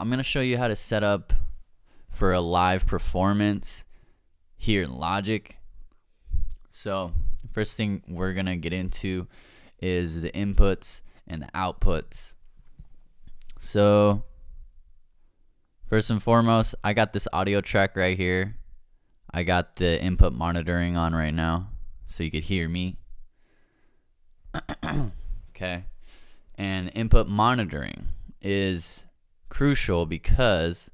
I'm going to show you how to set up for a live performance here in Logic. So first thing we're going to get into is the inputs and the outputs. So first and foremost, I got this audio track right here. I got the input monitoring on right now so you could hear me. Okay. And input monitoring is crucial because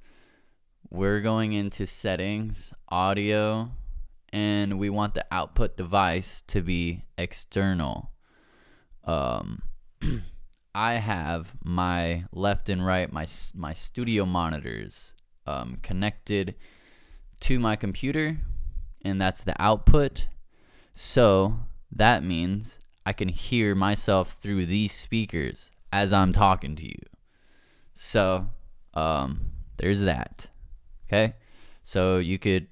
we're going into settings, audio, and we want the output device to be external. I have my left and right, my studio monitors connected to my computer, and that's the output. So that means I can hear myself through these speakers as I'm talking to you. So there's that. Okay, so you could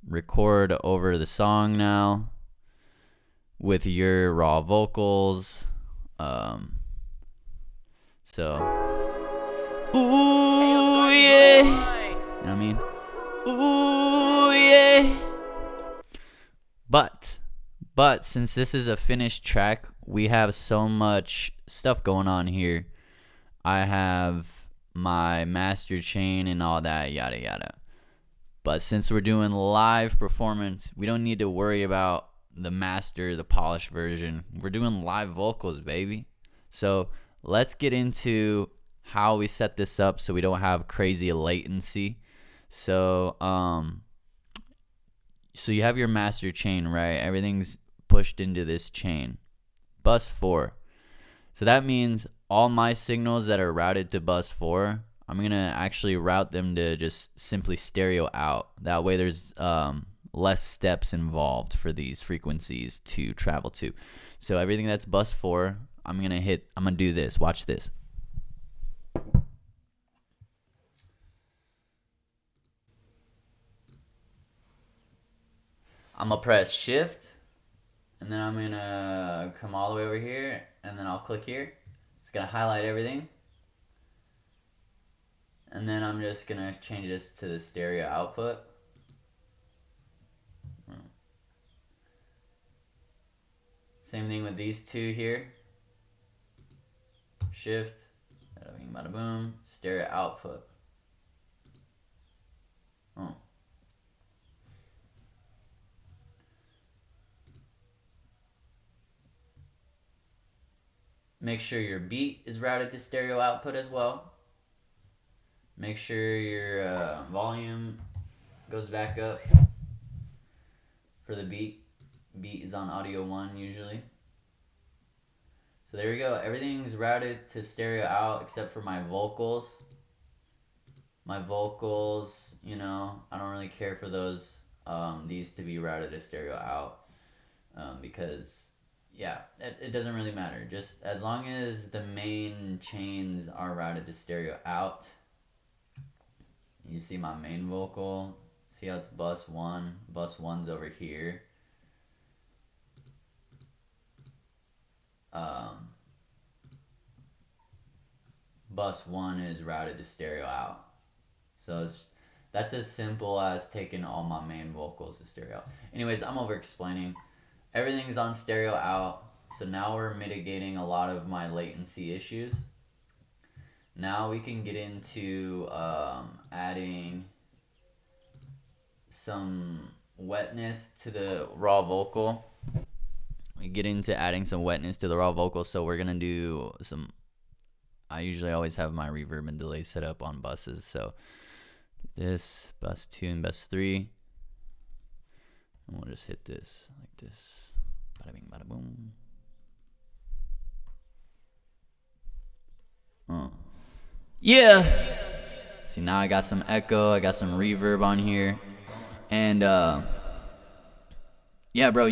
record over the song now with your raw vocals. So ooh yeah, you know what I mean? Ooh yeah. But since this is a finished track, we have so much stuff going on here. I have my master chain and all that, yada yada. But since we're doing live performance, we don't need to worry about the master, the polished version. We're doing live vocals, baby. So let's get into how we set this up so we don't have crazy latency. So so you have your master chain, right? Everything's pushed into this chain, bus 4. So that means all my signals that are routed to bus 4, I'm going to actually route them to just simply stereo out. That way there's less steps involved for these frequencies to travel to. So everything that's bus 4, I'm going to do this. Watch this. I'm going to press shift, and then I'm going to come all the way over here, and then I'll click here. It's going to highlight everything. And then I'm just going to change this to the stereo output. Same thing with these two here. Shift, bada bing, bada boom, stereo output. Oh. Make sure your beat is routed to stereo output as well. Make sure your volume goes back up for the beat. Beat is on audio 1 usually. So there we go. Everything's routed to stereo out except for my vocals. My vocals, you know, I don't really care for those, these to be routed to stereo out, because yeah, it doesn't really matter. Just as long as the main chains are routed to stereo out. You see my main vocal. See how it's bus 1? Bus 1's over here. Bus 1 is routed to stereo out. So that's as simple as taking all my main vocals to stereo out. Anyways, I'm over explaining. Everything's on stereo out. So now we're mitigating a lot of my latency issues. Now we can get into adding some wetness to the raw vocal. We get into adding some wetness to the raw vocal, so we're gonna do some. I usually always have my reverb and delay set up on buses, so this bus 2 and bus 3, and we'll just hit this like this. Bada bing, bada boom. Yeah. See, now I got some echo, I got some reverb on here, and yeah, bro,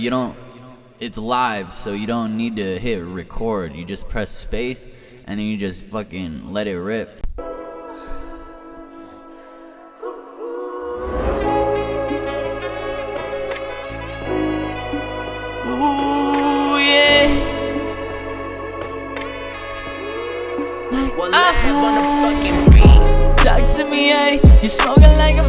it's live, so you don't need to hit record. You just press space, and then you just fucking let it rip. Ooh, yeah. Like Talk to me, hey, you smoking like a